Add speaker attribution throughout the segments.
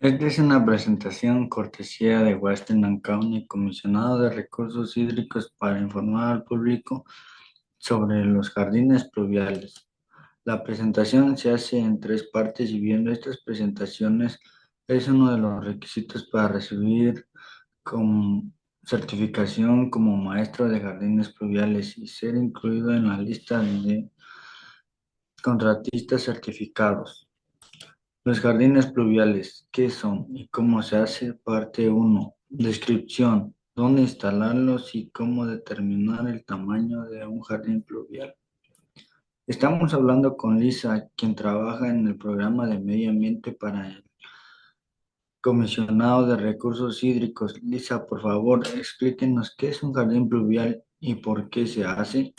Speaker 1: Esta es una presentación cortesía de Western County, Comisionado de Recursos Hídricos, para informar al público sobre los jardines pluviales. La presentación se hace en tres partes y viendo estas presentaciones es uno de los requisitos para recibir con certificación como maestro de jardines pluviales y ser incluido en la lista de contratistas certificados. Los jardines pluviales, ¿qué son y cómo se hace? Parte uno. Descripción, dónde instalarlos y cómo determinar el tamaño de un jardín pluvial. Estamos hablando con Lisa, quien trabaja en el programa de medio ambiente para el Comisionado de Recursos Hídricos. Lisa, por favor, explíquenos qué es un jardín pluvial y por qué se hace.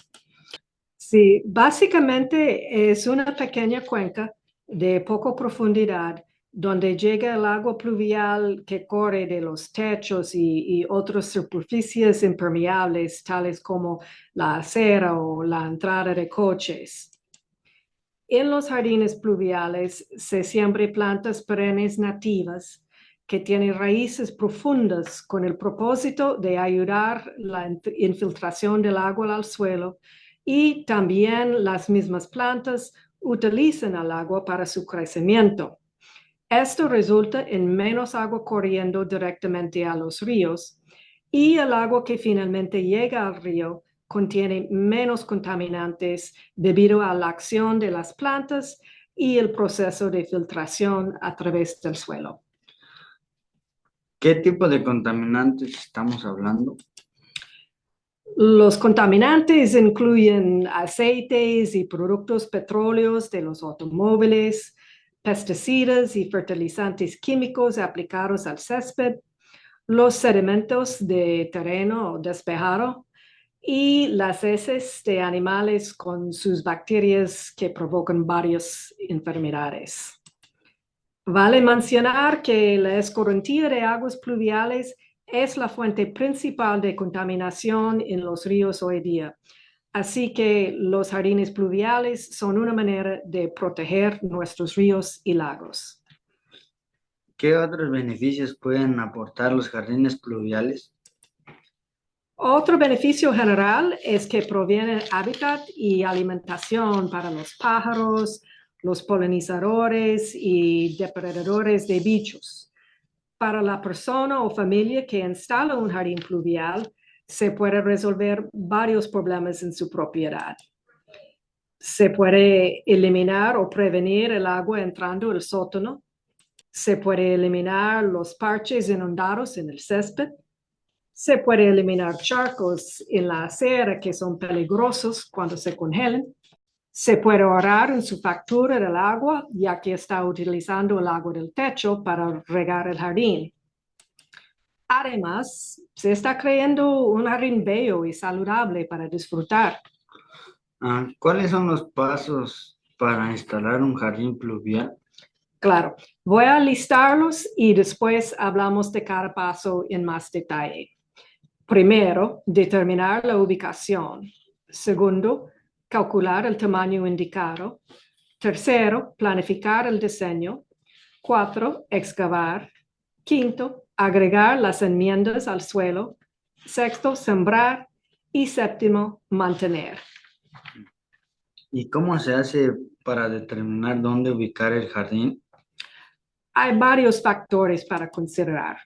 Speaker 2: Sí, básicamente es una pequeña cuenca de poca profundidad donde llega el agua pluvial que corre de los techos y otras superficies impermeables, tales como la acera o la entrada de coches. En los jardines pluviales se siembran plantas perennes nativas que tienen raíces profundas con el propósito de ayudar la infiltración del agua al suelo y también las mismas plantas utilizan el agua para su crecimiento. Esto resulta en menos agua corriendo directamente a los ríos y el agua que finalmente llega al río contiene menos contaminantes debido a la acción de las plantas y el proceso de filtración a través del suelo.
Speaker 1: ¿Qué tipo de contaminantes estamos hablando?
Speaker 2: Los contaminantes incluyen aceites y productos petróleos de los automóviles, pesticidas y fertilizantes químicos aplicados al césped, los sedimentos de terreno despejado y las heces de animales con sus bacterias que provocan varias enfermedades. Vale mencionar que la escorrentía de aguas pluviales es la fuente principal de contaminación en los ríos hoy día. Así que los jardines pluviales son una manera de proteger nuestros ríos y lagos.
Speaker 1: ¿Qué otros beneficios pueden aportar los jardines pluviales?
Speaker 2: Otro beneficio general es que proviene hábitat y alimentación para los pájaros, los polinizadores y depredadores de bichos. Para la persona o familia que instala un jardín pluvial, se puede resolver varios problemas en su propiedad. Se puede eliminar o prevenir el agua entrando al sótano. Se puede eliminar los parches inundados en el césped. Se puede eliminar charcos en la acera que son peligrosos cuando se congelan. Se puede ahorrar en su factura del agua, ya que está utilizando el agua del techo para regar el jardín. Además, se está creando un jardín bello y saludable para disfrutar.
Speaker 1: ¿Cuáles son los pasos para instalar un jardín pluvial?
Speaker 2: Claro, voy a listarlos y después hablamos de cada paso en más detalle. Primero, determinar la ubicación. Segundo, calcular el tamaño indicado. Tercero, planificar el diseño. Cuatro, excavar. Quinto, agregar las enmiendas al suelo. Sexto, sembrar. Y séptimo, mantener.
Speaker 1: ¿Y cómo se hace para determinar dónde ubicar el jardín?
Speaker 2: Hay varios factores para considerar.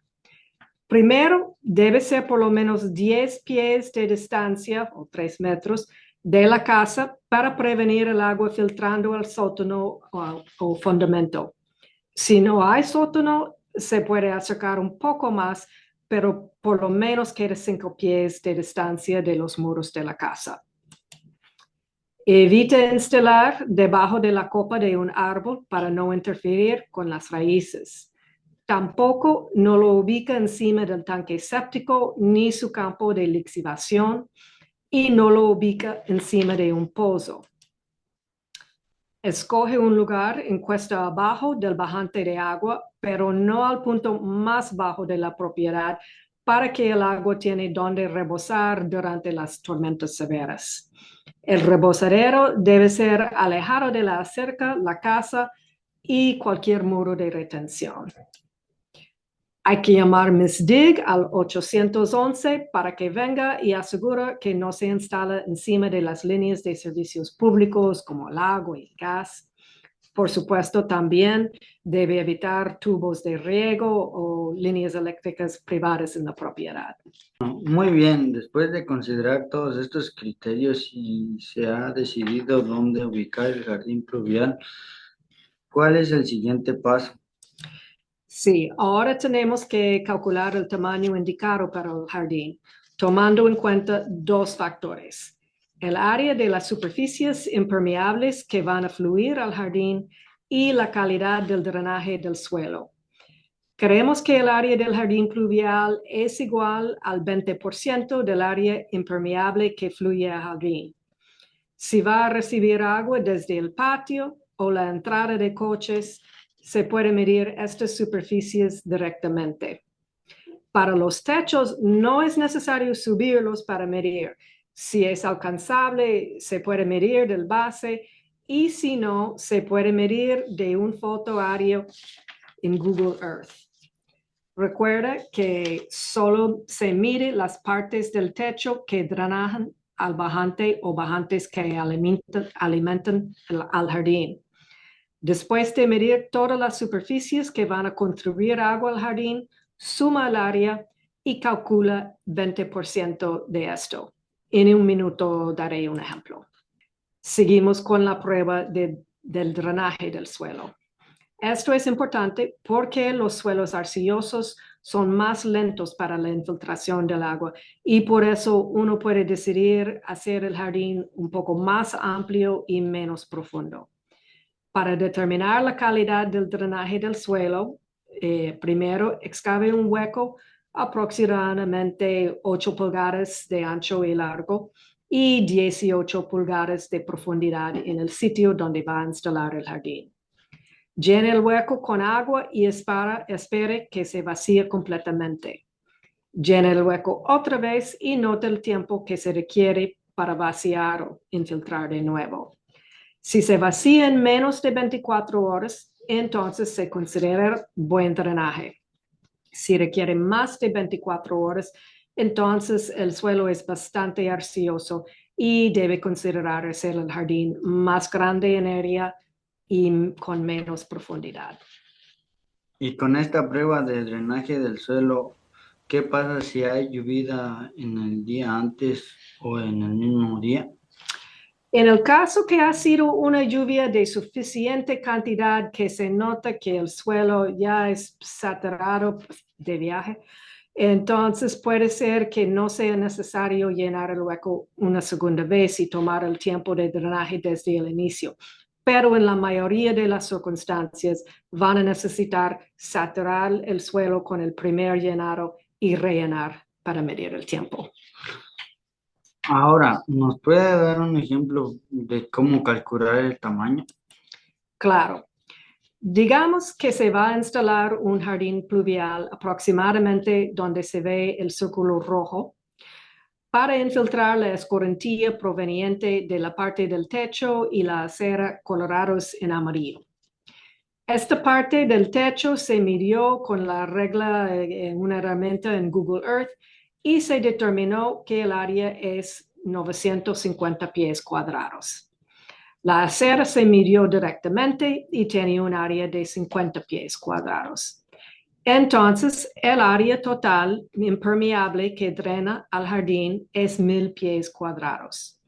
Speaker 2: Primero, debe ser por lo menos 10 pies de distancia o 3 metros de la casa para prevenir el agua filtrando al sótano o fundamento. Si no hay sótano, se puede acercar un poco más, pero por lo menos quede 5 pies de distancia de los muros de la casa. Evite instalar debajo de la copa de un árbol para no interferir con las raíces. Tampoco no lo ubica encima del tanque séptico ni su campo de lixiviación y no lo ubica encima de un pozo. Escoge un lugar en cuesta abajo del bajante de agua, pero no al punto más bajo de la propiedad para que el agua tiene donde rebosar durante las tormentas severas. El rebosadero debe ser alejado de la cerca, la casa y cualquier muro de retención. Hay que llamar Miss Dig al 811 para que venga y asegure que no se instala encima de las líneas de servicios públicos como el agua y el gas. Por supuesto, también debe evitar tubos de riego o líneas eléctricas privadas en la propiedad.
Speaker 1: Muy bien, después de considerar todos estos criterios y se ha decidido dónde ubicar el jardín pluvial, ¿cuál es el siguiente paso?
Speaker 2: Sí, ahora tenemos que calcular el tamaño indicado para el jardín, tomando en cuenta dos factores: el área de las superficies impermeables que van a fluir al jardín y la calidad del drenaje del suelo. Creemos que el área del jardín pluvial es igual al 20% del área impermeable que fluye al jardín. Si va a recibir agua desde el patio o la entrada de coches, se puede medir estas superficies directamente. Para los techos no es necesario subirlos para medir. Si es alcanzable, se puede medir del base, y si no, se puede medir de un foto aéreo en Google Earth. Recuerda que solo se mide las partes del techo que drenan al bajante o bajantes que alimentan al jardín. Después de medir todas las superficies que van a contribuir agua al jardín, suma el área y calcula 20% de esto. En un minuto daré un ejemplo. Seguimos con la prueba del drenaje del suelo. Esto es importante porque los suelos arcillosos son más lentos para la infiltración del agua y por eso uno puede decidir hacer el jardín un poco más amplio y menos profundo. Para determinar la calidad del drenaje del suelo, primero excave un hueco aproximadamente 8 pulgadas de ancho y largo y 18 pulgadas de profundidad en el sitio donde va a instalar el jardín. Llene el hueco con agua y espere que se vacíe completamente. Llene el hueco otra vez y note el tiempo que se requiere para vaciar o infiltrar de nuevo. Si se vacía en menos de 24 horas, entonces se considera buen drenaje. Si requiere más de 24 horas, entonces el suelo es bastante arcilloso y debe considerar hacer el jardín más grande en área y con menos profundidad.
Speaker 1: Y con esta prueba de drenaje del suelo, ¿qué pasa si hay lluvia en el día antes o en el mismo día?
Speaker 2: En el caso que ha sido una lluvia de suficiente cantidad que se nota que el suelo ya es saturado de viaje, entonces puede ser que no sea necesario llenar el hueco una segunda vez y tomar el tiempo de drenaje desde el inicio. Pero en la mayoría de las circunstancias van a necesitar saturar el suelo con el primer llenado y rellenar para medir el tiempo.
Speaker 1: Ahora, ¿nos puede dar un ejemplo de cómo calcular el tamaño?
Speaker 2: Claro. Digamos que se va a instalar un jardín pluvial aproximadamente donde se ve el círculo rojo para infiltrar la escorrentía proveniente de la parte del techo y la acera colorados en amarillo. Esta parte del techo se midió con la regla en una herramienta en Google Earth y se determinó que el área es 950 pies cuadrados. La acera se midió directamente y tenía un área de 50 pies cuadrados. Entonces, el área total impermeable que drena al jardín es 1,000 pies cuadrados.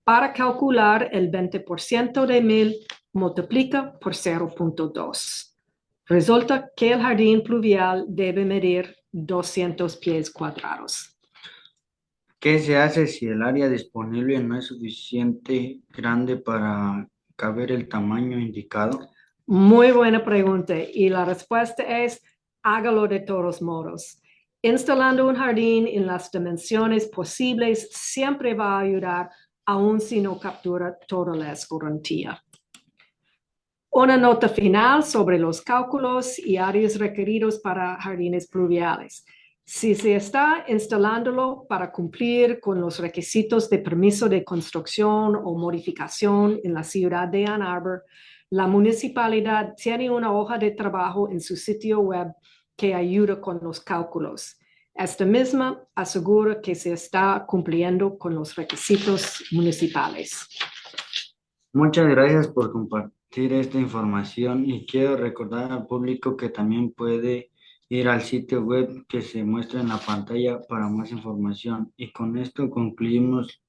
Speaker 2: Para calcular el 20% de 1,000, multiplica por 0.2. Resulta que el jardín pluvial debe medir 200 pies cuadrados.
Speaker 1: ¿Qué se hace si el área disponible no es suficiente grande para caber el tamaño indicado?
Speaker 2: Muy buena pregunta y la respuesta es: hágalo de todos modos. Instalando un jardín en las dimensiones posibles siempre va a ayudar, aun si no captura toda la escorrentía. Una nota final sobre los cálculos y áreas requeridos para jardines pluviales. Si se está instalándolo para cumplir con los requisitos de permiso de construcción o modificación en la ciudad de Ann Arbor, la municipalidad tiene una hoja de trabajo en su sitio web que ayuda con los cálculos. Esta misma asegura que se está cumpliendo con los requisitos municipales.
Speaker 1: Muchas gracias por compartir esta información y quiero recordar al público que también puede ir al sitio web que se muestra en la pantalla para más información. Y con esto concluimos